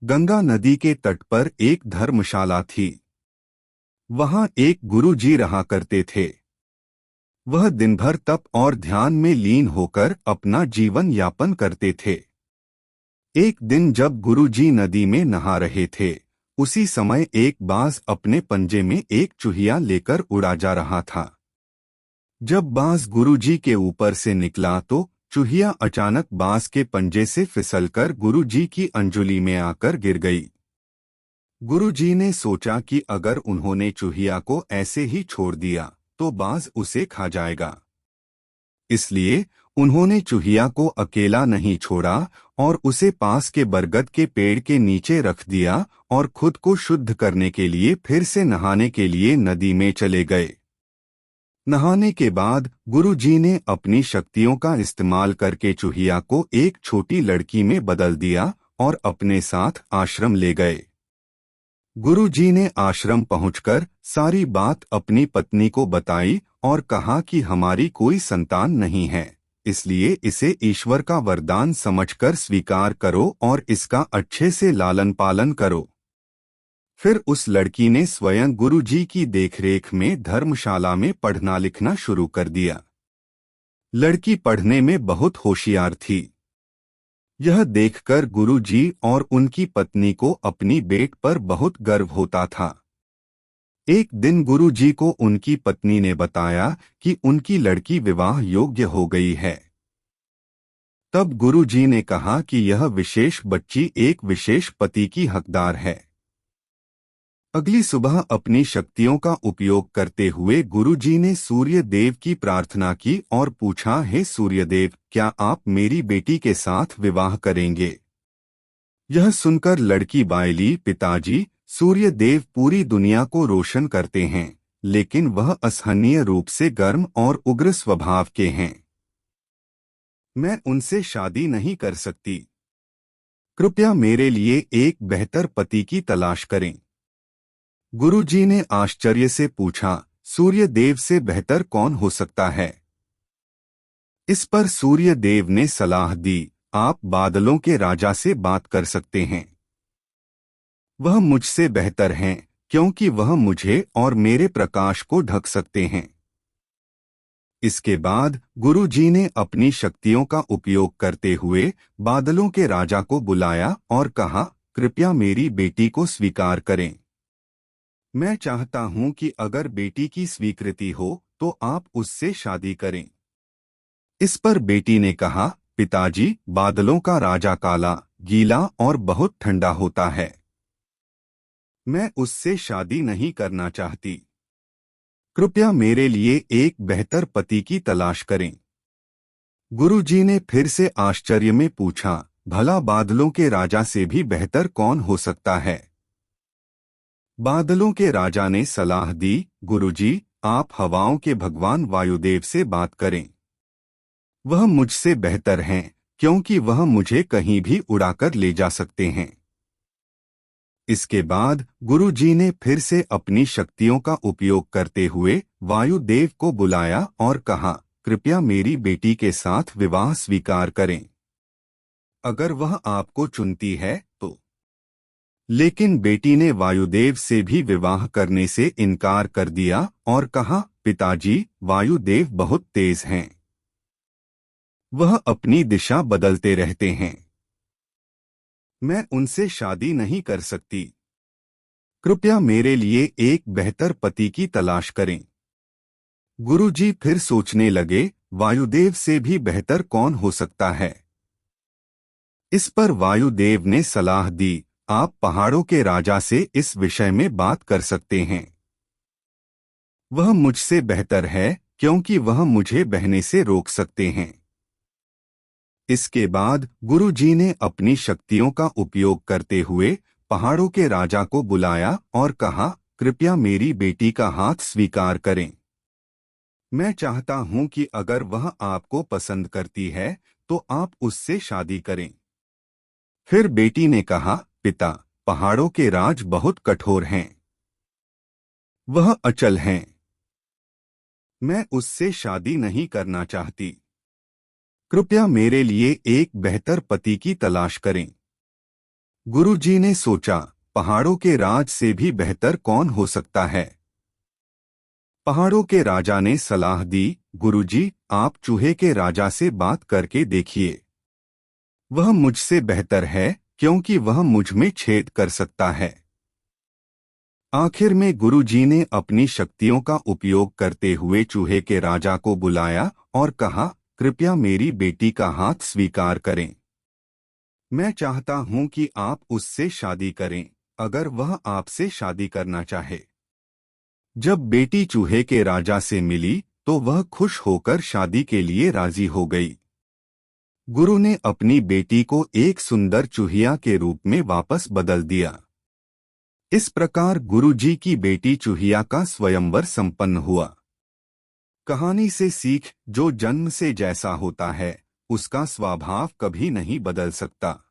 गंगा नदी के तट पर एक धर्मशाला थी। वहां एक गुरुजी रहा करते थे। वह दिन भर तप और ध्यान में लीन होकर अपना जीवन यापन करते थे। एक दिन जब गुरुजी नदी में नहा रहे थे, उसी समय एक बाज अपने पंजे में एक चूहिया लेकर उड़ा जा रहा था। जब बाज गुरुजी के ऊपर से निकला तो चूहिया अचानक बाज के पंजे से फिसलकर गुरुजी की अंजुली में आकर गिर गई। गुरुजी ने सोचा कि अगर उन्होंने चूहिया को ऐसे ही छोड़ दिया तो बाज उसे खा जाएगा। इसलिए उन्होंने चूहिया को अकेला नहीं छोड़ा और उसे पास के बरगद के पेड़ के नीचे रख दिया और खुद को शुद्ध करने के लिए फिर से नहाने के लिए नदी में चले गए। नहाने के बाद गुरुजी ने अपनी शक्तियों का इस्तेमाल करके चूहिया को एक छोटी लड़की में बदल दिया और अपने साथ आश्रम ले गए। गुरुजी ने आश्रम पहुंचकर सारी बात अपनी पत्नी को बताई और कहा कि हमारी कोई संतान नहीं है, इसलिए इसे ईश्वर का वरदान समझकर स्वीकार करो और इसका अच्छे से लालन पालन करो। फिर उस लड़की ने स्वयं गुरुजी की देखरेख में धर्मशाला में पढ़ना लिखना शुरू कर दिया। लड़की पढ़ने में बहुत होशियार थी। यह देखकर गुरुजी और उनकी पत्नी को अपनी बेट पर बहुत गर्व होता था। एक दिन गुरुजी को उनकी पत्नी ने बताया कि उनकी लड़की विवाह योग्य हो गई है। तब गुरुजी ने कहा कि यह विशेष बच्ची एक विशेष पति की हकदार है। अगली सुबह अपनी शक्तियों का उपयोग करते हुए गुरुजी ने सूर्य देव की प्रार्थना की और पूछा, हे सूर्यदेव, क्या आप मेरी बेटी के साथ विवाह करेंगे? यह सुनकर लड़की बायली, पिताजी, सूर्य देव पूरी दुनिया को रोशन करते हैं, लेकिन वह असहनीय रूप से गर्म और उग्र स्वभाव के हैं। मैं उनसे शादी नहीं कर सकती। कृपया मेरे लिए एक बेहतर पति की तलाश करें। गुरुजी ने आश्चर्य से पूछा, सूर्य देव से बेहतर कौन हो सकता है? इस पर सूर्य देव ने सलाह दी, आप बादलों के राजा से बात कर सकते हैं। वह मुझसे बेहतर हैं, क्योंकि वह मुझे और मेरे प्रकाश को ढक सकते हैं। इसके बाद गुरुजी ने अपनी शक्तियों का उपयोग करते हुए बादलों के राजा को बुलाया और कहा, कृपया मेरी बेटी को स्वीकार करें। मैं चाहता हूं कि अगर बेटी की स्वीकृति हो तो आप उससे शादी करें। इस पर बेटी ने कहा, पिताजी, बादलों का राजा काला, गीला और बहुत ठंडा होता है। मैं उससे शादी नहीं करना चाहती। कृपया मेरे लिए एक बेहतर पति की तलाश करें। गुरुजी ने फिर से आश्चर्य में पूछा, भला बादलों के राजा से भी बेहतर कौन हो सकता है? बादलों के राजा ने सलाह दी, गुरुजी, आप हवाओं के भगवान वायुदेव से बात करें। वह मुझसे बेहतर हैं, क्योंकि वह मुझे कहीं भी उड़ाकर ले जा सकते हैं। इसके बाद गुरुजी ने फिर से अपनी शक्तियों का उपयोग करते हुए वायुदेव को बुलाया और कहा, कृपया मेरी बेटी के साथ विवाह स्वीकार करें। अगर वह आपको चुनती है तो। लेकिन बेटी ने वायुदेव से भी विवाह करने से इनकार कर दिया और कहा, पिताजी, वायुदेव बहुत तेज हैं। वह अपनी दिशा बदलते रहते हैं। मैं उनसे शादी नहीं कर सकती। कृपया मेरे लिए एक बेहतर पति की तलाश करें। गुरुजी फिर सोचने लगे, वायुदेव से भी बेहतर कौन हो सकता है? इस पर वायुदेव ने सलाह दी, आप पहाड़ों के राजा से इस विषय में बात कर सकते हैं। वह मुझसे बेहतर है, क्योंकि वह मुझे बहने से रोक सकते हैं। इसके बाद गुरुजी ने अपनी शक्तियों का उपयोग करते हुए पहाड़ों के राजा को बुलाया और कहा, कृपया मेरी बेटी का हाथ स्वीकार करें। मैं चाहता हूं कि अगर वह आपको पसंद करती है तो आप उससे शादी करें। फिर बेटी ने कहा, पिता, पहाड़ों के राज बहुत कठोर हैं। वह अचल हैं। मैं उससे शादी नहीं करना चाहती। कृपया मेरे लिए एक बेहतर पति की तलाश करें। गुरुजी ने सोचा, पहाड़ों के राज से भी बेहतर कौन हो सकता है। पहाड़ों के राजा ने सलाह दी, गुरुजी, आप चूहे के राजा से बात करके देखिए। वह मुझसे बेहतर है, क्योंकि वह मुझ में छेद कर सकता है। आखिर में गुरुजी ने अपनी शक्तियों का उपयोग करते हुए चूहे के राजा को बुलाया और कहा, कृपया मेरी बेटी का हाथ स्वीकार करें। मैं चाहता हूं कि आप उससे शादी करें, अगर वह आपसे शादी करना चाहे। जब बेटी चूहे के राजा से मिली तो वह खुश होकर शादी के लिए राजी हो गई। गुरु ने अपनी बेटी को एक सुंदर चूहिया के रूप में वापस बदल दिया। इस प्रकार गुरुजी की बेटी चूहिया का स्वयंवर संपन्न हुआ। कहानी से सीख, जो जन्म से जैसा होता है उसका स्वभाव कभी नहीं बदल सकता।